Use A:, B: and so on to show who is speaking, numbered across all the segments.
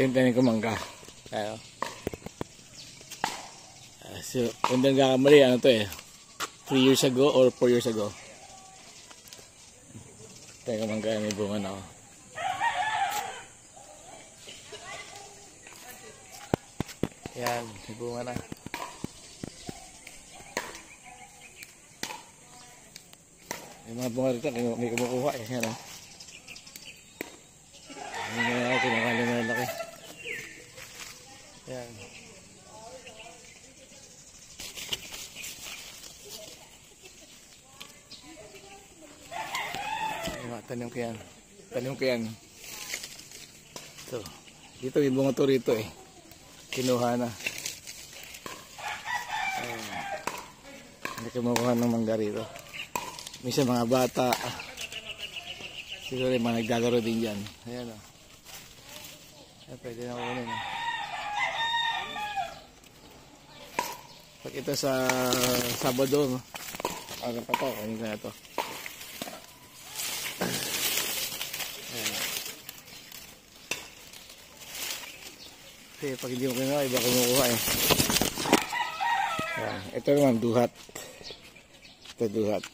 A: Ito yung tanim ko mangga. Ayan. So, kung hindi nagkakamali, ano to 3 years ago or 4 years ago. Tanim ko mangga, may bunga na ako. Ayan, may bunga na. May mga bunga rito, may kumukuha eh. Ayan o. Hindi na ako kinakala na laki. Ayan. Tanim ko yan. Tanim ko yan. So, dito may bunga to rito eh. Kinuha na. Hindi ko makuha ng mangga rito. Minsan mga bata. Siguro yung mga nagdadaro din dyan. Ayan o. Ayan, pwede na kunin o. Pag ito sa Sabado, ano pa to? Kunin ko na ito. Kasi pag hindi mo kinuha, iba kumukuha eh. Ayan. Ito naman, duhat. Ito duhat.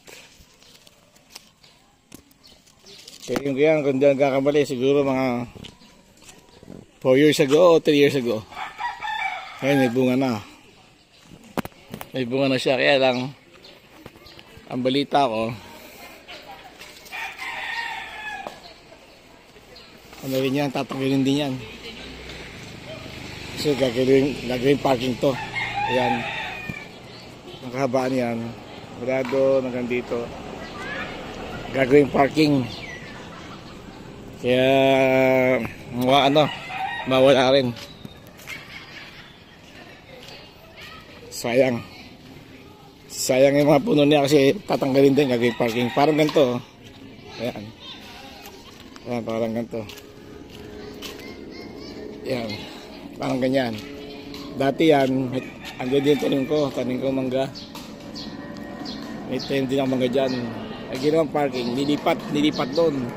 A: Kaya yung kaya, kung di nagkakamali, siguro mga 4 years ago o 3 years ago. Ngayon, may bunga na. May bunga na siya. Kaya lang, ang balita ko, ano rin yan, tatanggalin din yan. So gagawin parking to. Ayan. Ang kahabaan yan. Mula doon hanggang dito. Gagawin parking. Kaya mawala rin. Sayang. Sayang yung mga puno niya kasi tatanggalin din, gagawin parking. Parang ganito. Ayan. Ayan, parang ganito. Ayan. Parang ganyan. Dati yan, andyan din tanim ko mangga. May tanim din ang mangga dyan. Ay ginawang parking, nilipat doon.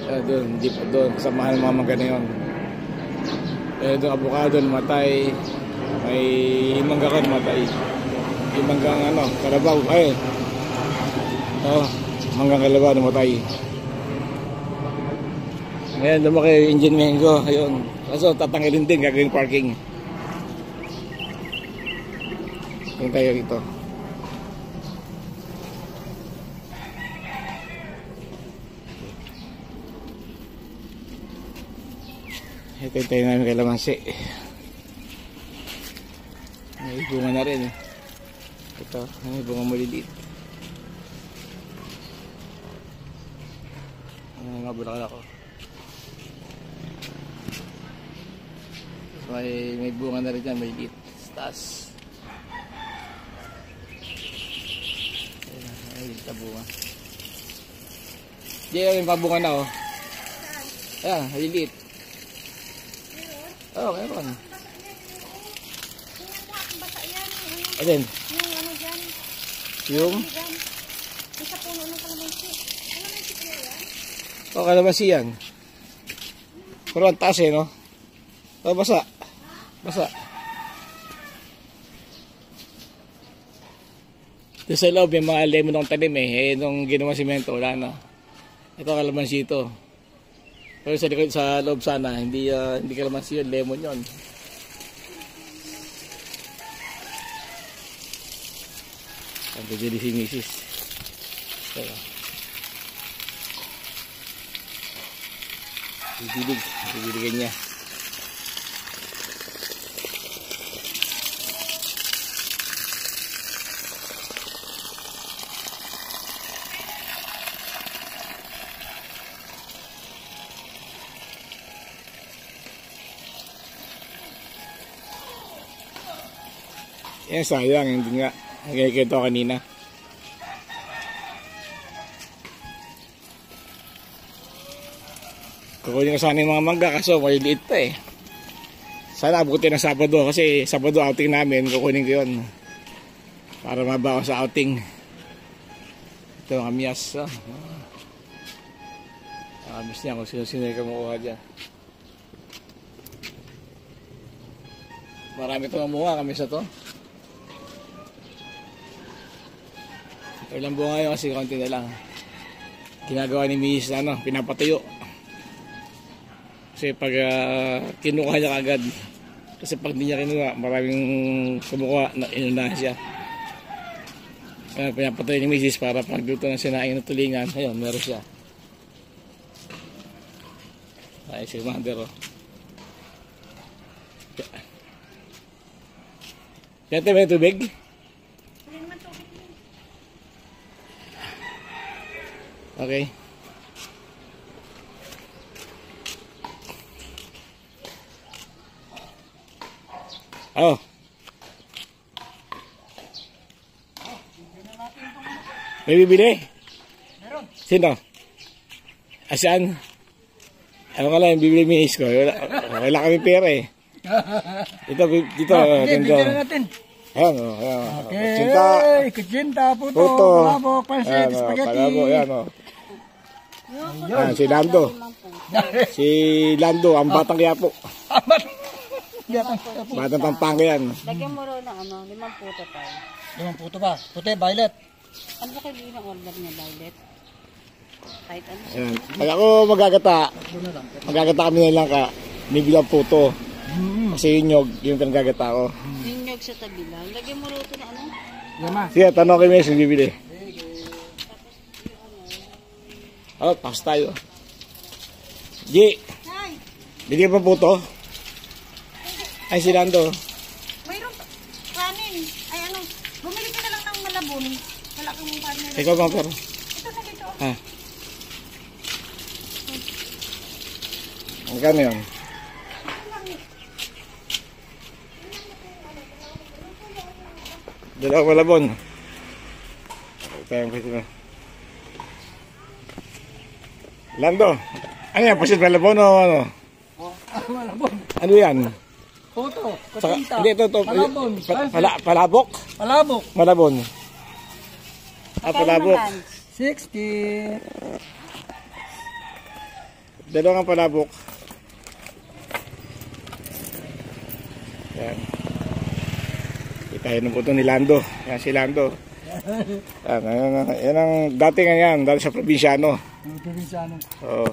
A: Nilipat doon, kasamahan ng mga mangga na yun. Doon avocado, namatay. May mangga ka, namatay. Yung manggang kalabaw, manggang kalabaw, namatay. Ngayon, lumaki yung Indian mango, ayun. Kaso tatanggalin din, gagawin parking. Tingin tayo dito. Ito yung tayo namin kay Lamansi. May bunga na rin eh. Ito, may bunga maliliit. Mga bulakan ako. May bunga na rin dyan, may liit sa taas. Ayan, may liit na bunga. Diyan yung pabunga na oh. Ayan, may liit. Oo, meron. Alin?
B: Yung ano dyan.
A: Yung?
B: Isa puno ng kalamansi. Kalamansi po yan?
A: Oo, kalamansi yan. Pero ang taas eh, no? Oh, basa. Basa. Ito sa loob, yung mga lemon ng talim eh. Nung ginawa simento, wala na. Ito kalamansi ito. Pero sa likod, sa loob sana, hindi kalamansi yun, lemon yun. Ang bibili si Mrs. Ito. Bibiligan niya. Yan, sayang, hindi nga. Nagkikita ko kanina. Kukunin ko sana yung mga mangga kaso maliliit pa eh. Sana abutin ng Sabado kasi Sabado outing namin, kukunin ko yun. Para mabawa sa outing. Ito ang kamyas. Ang kamyas niya kung sino-sino yung kumukuha dyan. Marami itong bunga, kami sa to. Ilang bunga yun kasi konti na lang. Ginagawa ni Mrs. na pinapatuyo. Kasi pag kinukuha niya kagad, kasi pag di niya kinuha, maraming kumukuha, inunahan siya. Kaya pinapatuyo ni Mrs. para pagluto ng sinaing na tulingan, ayun, meron siya. Ay, si Mother, oh. Kaya tayo may tubig? Okay. Oh. May bibili?
B: Meron.
A: Sino? Asaan? Ano ka lang, bibili minis ko. Wala kami pera eh. Dito,
B: Bigyan natin.
A: Ayan,
B: Okay. Kutsinta, puto, palabok, pansit, spaghetti.
A: Palabok, ayan o. Ayan, si Lando. Si Lando, ang batang Quiapo. Batang Pampanga yan.
C: Lagyan mo rin ng 5 puto tayo.
B: 5 puto ba? Puti, violet.
C: Ano ba kayo yung order niya, Violet? Kahit ano.
A: Ayan. Pag ako magagata kami na lang ka, nibilang puto. Kasi yung nyog, yung pinagagata ko.
C: Yung nyog sa tabi lang. Lagyan mo rin ito na ano?
B: Yama.
A: Sige, tanong kayo may bibili. Oh, pas tayo. G,
B: Ay,
A: bigyan pa puto. Ay, si Lando.
B: mayroon kanin. Ay, ano, bumili ka na lang ng malabon. Wala kang kanin.
A: Ikaw bang pero?
B: Ito na dito.
A: Ha? Magkano yun? Dalawang malabon. Tayong pwede na. Lando, ano yan? Pasit malabon o ano?
B: Malabon.
A: Ano yan?
B: Puto,
A: Saka,
B: kutsinta.
A: hindi, ito.
B: Malabon.
A: Palabok?
B: Palabok.
A: Malabon. Ah, palabok.
B: 60.
A: Dalawang palabok. Yan. Itayo ng puto ni Lando. Yan si Lando. Yan ang dati nga yan. Dati sa probinsyano.
B: Provinciano.
A: Oo.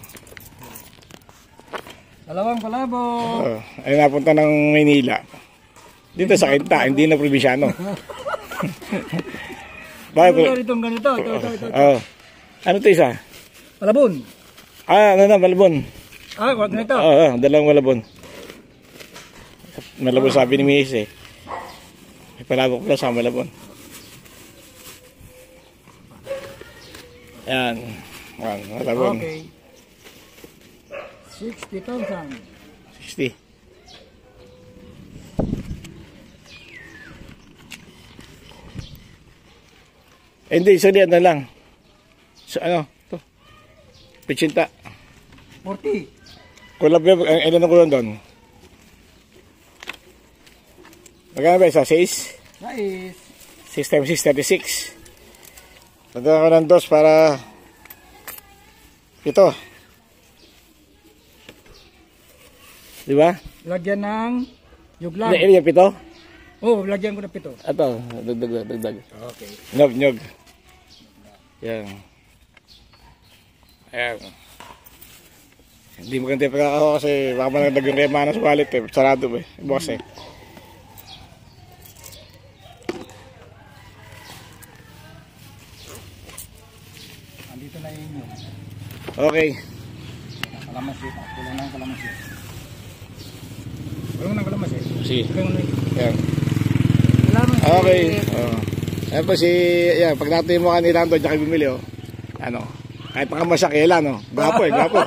B: Dalawang palabok.
A: Oo. Ay napunta ng Maynila. Dito sa Quinta, hindi na probinsyano. Bakit?
B: Itong ganito. Ito.
A: Oo. Ano ito isa?
B: Palabon.
A: Ah, ano na, malabon.
B: Ah, wag na ito.
A: Oo, dalawang malabon. Malabon sabi ni Miss eh. May palabok pala sa malabon. Yan. Yan, malabon.
B: Okay. 60,000.
A: 60. Eh, hindi, isang na lang. So, ano? Ito. Pichinta.
B: 40.
A: Kulab yun. Ilan ang kulab doon? Magkano ba isa? 6?
B: Nice.
A: 6 times 6, 36. Pagka ko ng dos para ito. Di ba?
B: Lagyan ng yuglang.
A: Ini yung pito?
B: Oh, lagyan ko ng 7.
A: Ito, dagdag.
B: Okay.
A: Nyog. Yan. Ayan. Hindi maganda yung pagkakawa kasi baka managdag yung remana sa wallet eh. Sarado ba eh. Boss eh.
B: Andito na yung yun.
A: Okay.
B: Kalamansi. Kulang ng kalamansi. Kulang ng kalamansi.
A: Sige.
B: Kulang ng
A: Yan.
B: kalamansi.
A: Okay. Ayan po si, yan, pag natin mo kanila doon, tsaka bumili oh. Ano, kahit pakamasakila, no? Gwapo eh, gwapo.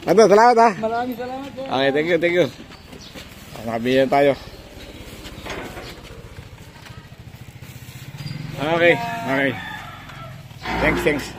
A: Ano, salamat ha.
B: Maraming salamat.
A: Okay, thank you. Nakabili na tayo. Okay. Thanks.